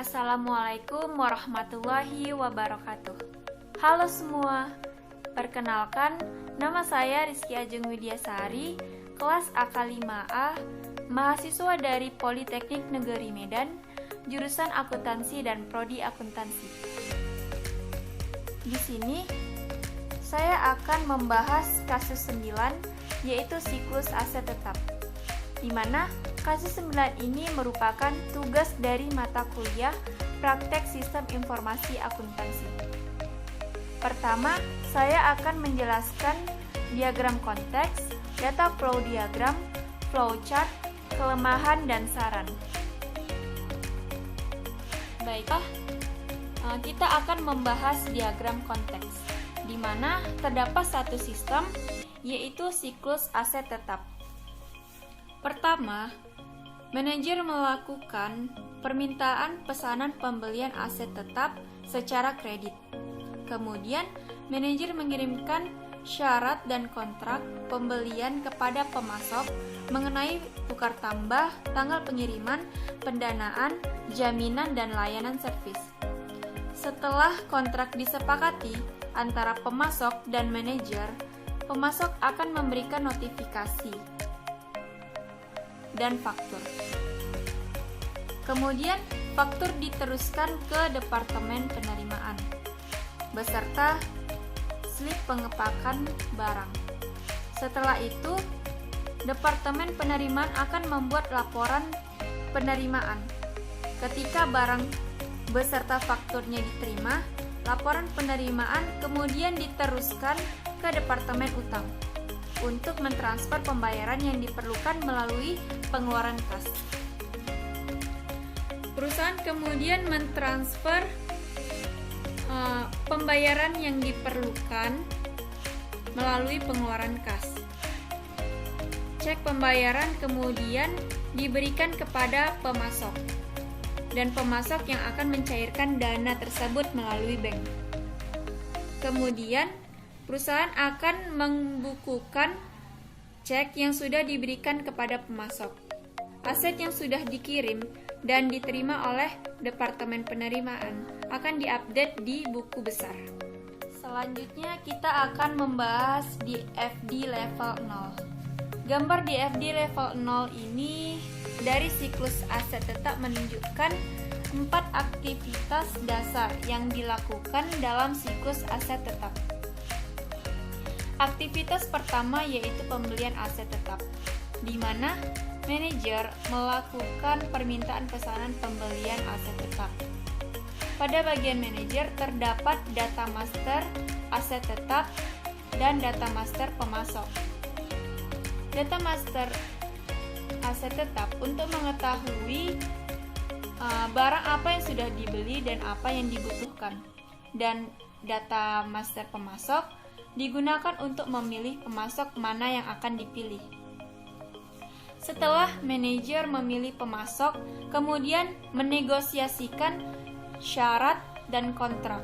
Assalamualaikum warahmatullahi wabarakatuh. Halo semua, perkenalkan nama saya Rizky Ajeng Widyasari, kelas AK5A, mahasiswa dari Politeknik Negeri Medan, jurusan Akuntansi dan Prodi Akuntansi. Di sini saya akan membahas kasus 9, yaitu siklus aset tetap, di mana kasus 9 ini merupakan tugas dari mata kuliah Praktek Sistem Informasi Akuntansi. Pertama, saya akan menjelaskan diagram konteks, data flow diagram, flowchart, kelemahan, dan saran. Baiklah, kita akan membahas diagram konteks, di mana terdapat satu sistem, yaitu siklus aset tetap. Pertama, manajer melakukan permintaan pesanan pembelian aset tetap secara kredit. Kemudian, manajer mengirimkan syarat dan kontrak pembelian kepada pemasok mengenai tukar tambah, tanggal pengiriman, pendanaan, jaminan, dan layanan servis. Setelah kontrak disepakati antara pemasok dan manajer, pemasok akan memberikan notifikasi dan faktur. Kemudian, faktur diteruskan ke Departemen Penerimaan beserta slip pengepakan barang. Setelah itu, Departemen Penerimaan akan membuat laporan penerimaan. Ketika barang beserta fakturnya diterima, laporan penerimaan kemudian diteruskan ke Departemen Utang untuk mentransfer pembayaran yang diperlukan melalui pengeluaran kas. Perusahaan kemudian mentransfer pembayaran yang diperlukan melalui pengeluaran kas. Cek pembayaran kemudian diberikan kepada pemasok, dan pemasok yang akan mencairkan dana tersebut melalui bank. Kemudian, perusahaan akan membukukan cek yang sudah diberikan kepada pemasok. Aset yang sudah dikirim dan diterima oleh Departemen Penerimaan akan diupdate di buku besar. Selanjutnya kita akan membahas di FD level 0. Gambar di FD level 0 ini dari siklus aset tetap menunjukkan 4 aktivitas dasar yang dilakukan dalam siklus aset tetap. Aktivitas pertama yaitu pembelian aset tetap, di mana manajer melakukan permintaan pesanan pembelian aset tetap. Pada bagian manajer terdapat data master aset tetap dan data master pemasok. Data master aset tetap untuk mengetahui barang apa yang sudah dibeli dan apa yang dibutuhkan, dan data master pemasok digunakan untuk memilih pemasok mana yang akan dipilih. Setelah manajer memilih pemasok, kemudian menegosiasikan syarat dan kontrak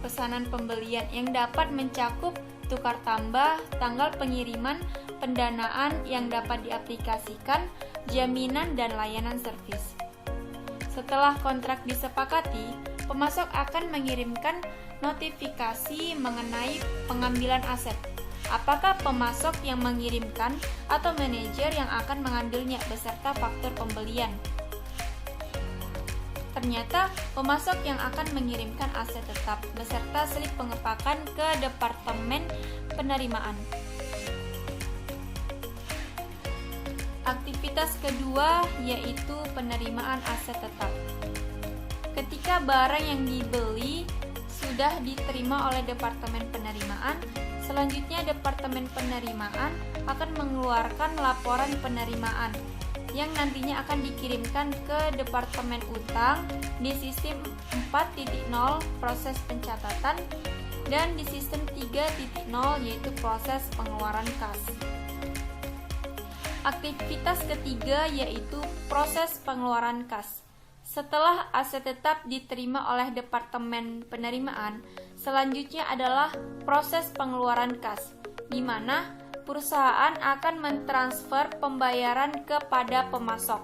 pesanan pembelian yang dapat mencakup tukar tambah, tanggal pengiriman, pendanaan yang dapat diaplikasikan, jaminan, dan layanan servis. Setelah kontrak disepakati, pemasok akan mengirimkan notifikasi mengenai pengambilan aset. Apakah pemasok yang mengirimkan atau manajer yang akan mengambilnya beserta faktur pembelian? Ternyata pemasok yang akan mengirimkan aset tetap beserta slip pengepakan ke Departemen Penerimaan. Aktivitas kedua yaitu penerimaan aset tetap. Ketika barang yang dibeli sudah diterima oleh Departemen Penerimaan, selanjutnya Departemen Penerimaan akan mengeluarkan laporan penerimaan yang nantinya akan dikirimkan ke Departemen Utang di sistem 4.0 proses pencatatan dan di sistem 3.0 yaitu proses pengeluaran kas. Aktivitas ketiga yaitu proses pengeluaran kas. Setelah aset tetap diterima oleh Departemen Penerimaan, selanjutnya adalah proses pengeluaran kas, di mana perusahaan akan mentransfer pembayaran kepada pemasok.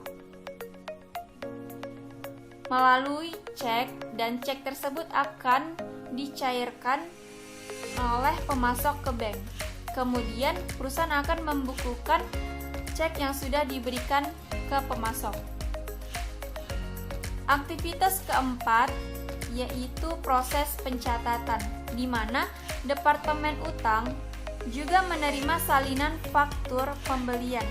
melalui cek, dan cek tersebut akan dicairkan oleh pemasok ke bank. Kemudian perusahaan akan membukukan cek yang sudah diberikan ke pemasok. Aktivitas keempat yaitu proses pencatatan, di mana Departemen Utang juga menerima salinan faktur pembelian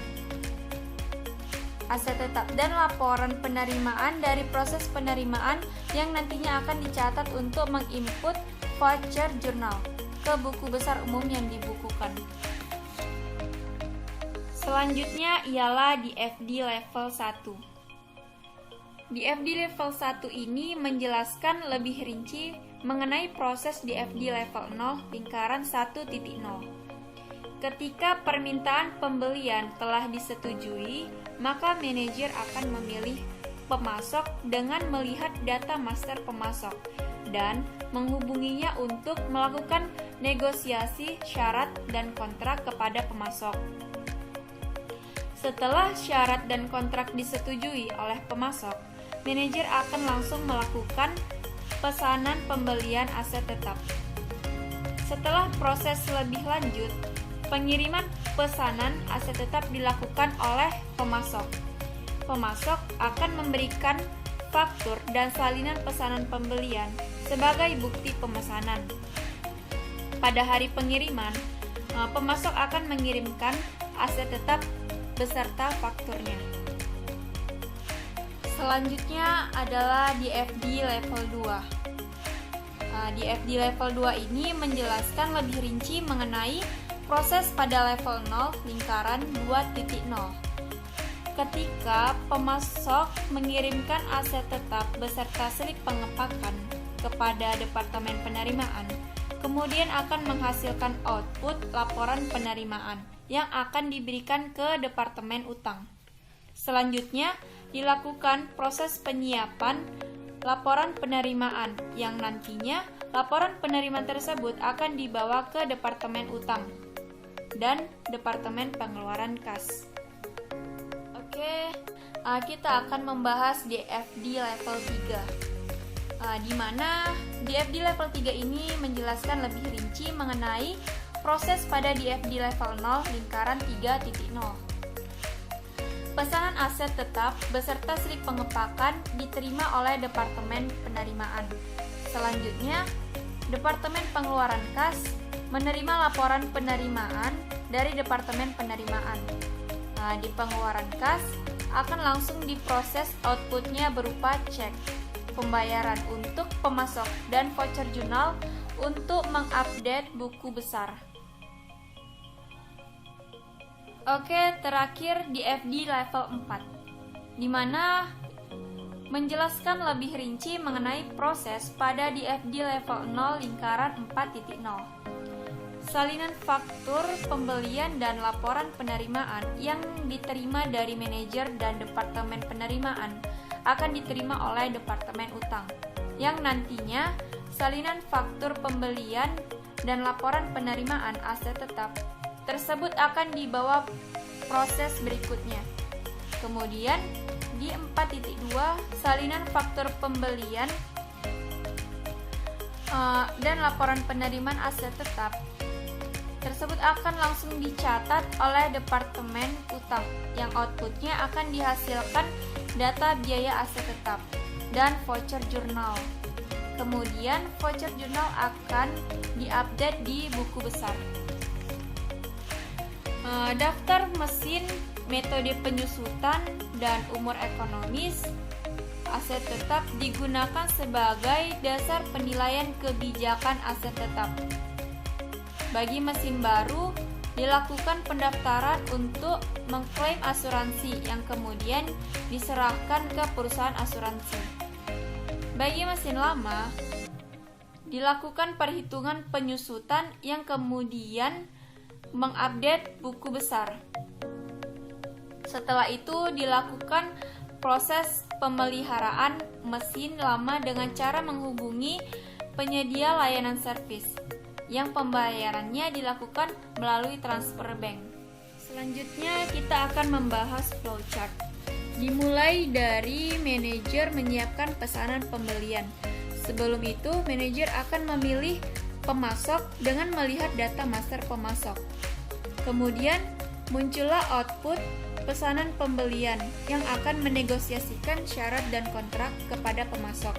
aset tetap dan laporan penerimaan dari proses penerimaan yang nantinya akan dicatat untuk menginput voucher jurnal ke buku besar umum yang dibukukan. Selanjutnya ialah DFD level 1. DFD level 1 ini menjelaskan lebih rinci mengenai proses DFD level 0 lingkaran 1.0. Ketika permintaan pembelian telah disetujui, maka manajer akan memilih pemasok dengan melihat data master pemasok dan menghubunginya untuk melakukan negosiasi syarat dan kontrak kepada pemasok. Setelah syarat dan kontrak disetujui oleh pemasok, manajer akan langsung melakukan pesanan pembelian aset tetap. Setelah proses lebih lanjut, pengiriman pesanan aset tetap dilakukan oleh pemasok. Pemasok akan memberikan faktur dan salinan pesanan pembelian sebagai bukti pemesanan. Pada hari pengiriman, pemasok akan mengirimkan aset tetap beserta fakturnya. Selanjutnya adalah DFD level 2. DFD level 2 ini menjelaskan lebih rinci mengenai proses pada level 0 lingkaran 2.0. Ketika pemasok mengirimkan aset tetap beserta slip pengepakan kepada Departemen Penerimaan, kemudian akan menghasilkan output laporan penerimaan yang akan diberikan ke Departemen Utang. Selanjutnya dilakukan proses penyiapan laporan penerimaan yang nantinya laporan penerimaan tersebut akan dibawa ke Departemen Utang dan Departemen Pengeluaran Kas. Oke, kita akan membahas DFD level 3. Di mana DFD level 3 ini menjelaskan lebih rinci mengenai proses pada DFD level 0 lingkaran 3.0. Pesanan aset tetap beserta slip pengepakan diterima oleh Departemen Penerimaan. Selanjutnya, Departemen Pengeluaran Kas menerima laporan penerimaan dari Departemen Penerimaan. Di pengeluaran kas akan langsung diproses outputnya berupa cek pembayaran untuk pemasok dan voucher jurnal untuk mengupdate buku besar. Oke, terakhir DFD level 4, di mana menjelaskan lebih rinci mengenai proses pada DFD level 0 lingkaran 4.0. Salinan faktur pembelian dan laporan penerimaan yang diterima dari manajer dan Departemen Penerimaan akan diterima oleh Departemen Utang, yang nantinya salinan faktur pembelian dan laporan penerimaan aset tetap tersebut akan dibawa proses berikutnya. Kemudian di 4.2, salinan faktur pembelian dan laporan penerimaan aset tetap tersebut akan langsung dicatat oleh Departemen Utang, yang outputnya akan dihasilkan data biaya aset tetap dan voucher jurnal. Kemudian voucher jurnal akan diupdate di buku besar. Daftar mesin, metode penyusutan, dan umur ekonomis aset tetap digunakan sebagai dasar penilaian kebijakan aset tetap. Bagi mesin baru, dilakukan pendaftaran untuk mengklaim asuransi yang kemudian diserahkan ke perusahaan asuransi. Bagi mesin lama, dilakukan perhitungan penyusutan yang kemudian mengupdate buku besar. Setelah itu dilakukan proses pemeliharaan mesin lama dengan cara menghubungi penyedia layanan servis, yang pembayarannya dilakukan melalui transfer bank. Selanjutnya kita akan membahas flowchart. Dimulai dari manajer menyiapkan pesanan pembelian. Sebelum itu, manajer akan memilih pemasok dengan melihat data master pemasok. Kemudian, muncullah output pesanan pembelian yang akan menegosiasikan syarat dan kontrak kepada pemasok.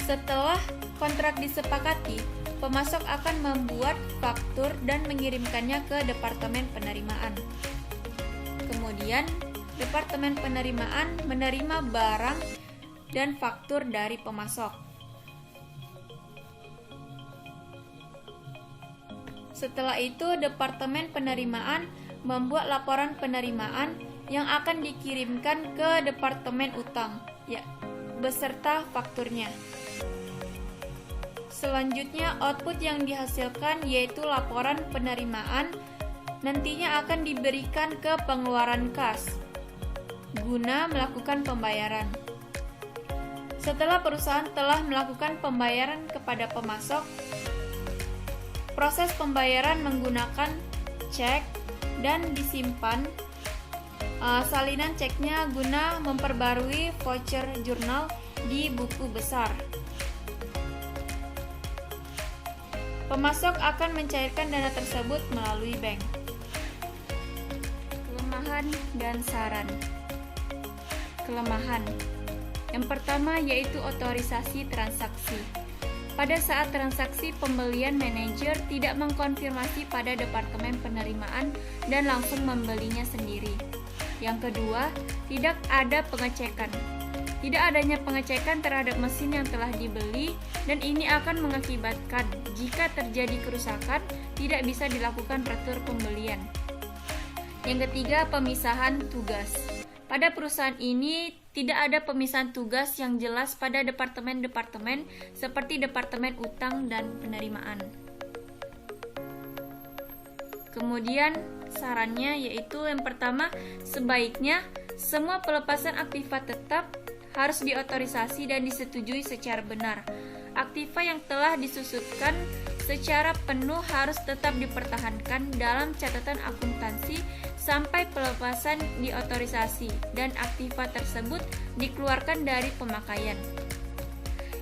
Setelah kontrak disepakati, pemasok akan membuat faktur dan mengirimkannya ke departemen penerimaan. Kemudian, departemen penerimaan menerima barang dan faktur dari pemasok. Setelah itu, departemen penerimaan membuat laporan penerimaan yang akan dikirimkan ke departemen utang, beserta fakturnya. Selanjutnya, output yang dihasilkan yaitu laporan penerimaan nantinya akan diberikan ke pengeluaran kas guna melakukan pembayaran. Setelah perusahaan telah melakukan pembayaran kepada pemasok, proses pembayaran menggunakan cek dan disimpan salinan ceknya guna memperbarui voucher jurnal di buku besar. Pemasok akan mencairkan dana tersebut melalui bank. Kelemahan dan saran. Kelemahan. Yang pertama yaitu otorisasi transaksi. Pada saat transaksi pembelian, manajer tidak mengkonfirmasi pada departemen penerimaan dan langsung membelinya sendiri. Yang kedua, tidak ada pengecekan. Tidak adanya pengecekan terhadap mesin yang telah dibeli dan ini akan mengakibatkan jika terjadi kerusakan tidak bisa dilakukan retur pembelian. Yang ketiga, pemisahan tugas. Pada perusahaan ini tidak ada pemisahan tugas yang jelas pada departemen-departemen seperti departemen utang dan penerimaan. Kemudian sarannya yaitu yang pertama, sebaiknya semua pelepasan aktiva tetap harus diotorisasi dan disetujui secara benar. Aktiva yang telah disusutkan secara penuh harus tetap dipertahankan dalam catatan akuntansi sampai pelepasan diotorisasi dan aktiva tersebut dikeluarkan dari pemakaian.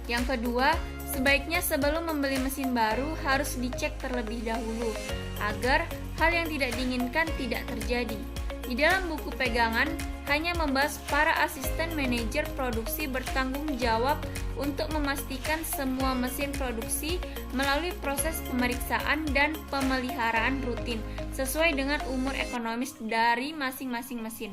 Yang kedua, sebaiknya sebelum membeli mesin baru harus dicek terlebih dahulu agar hal yang tidak diinginkan tidak terjadi. Di dalam buku pegangan hanya membahas para asisten manajer produksi bertanggung jawab untuk memastikan semua mesin produksi melalui proses pemeriksaan dan pemeliharaan rutin sesuai dengan umur ekonomis dari masing-masing mesin.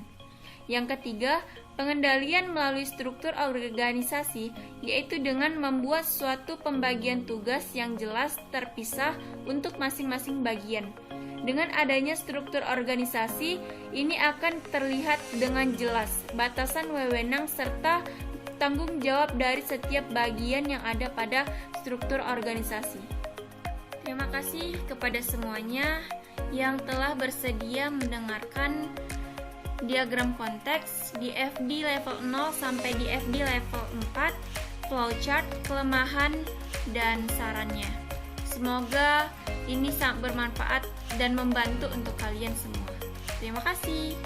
Yang ketiga, pengendalian melalui struktur organisasi, yaitu dengan membuat suatu pembagian tugas yang jelas terpisah untuk masing-masing bagian. Dengan adanya struktur organisasi, ini akan terlihat dengan jelas batasan wewenang serta tanggung jawab dari setiap bagian yang ada pada struktur organisasi. Terima kasih kepada semuanya yang telah bersedia mendengarkan diagram konteks di FD level 0 sampai di FD level 4, flowchart, kelemahan, dan sarannya. Semoga ini sangat bermanfaat dan membantu untuk kalian semua. Terima kasih.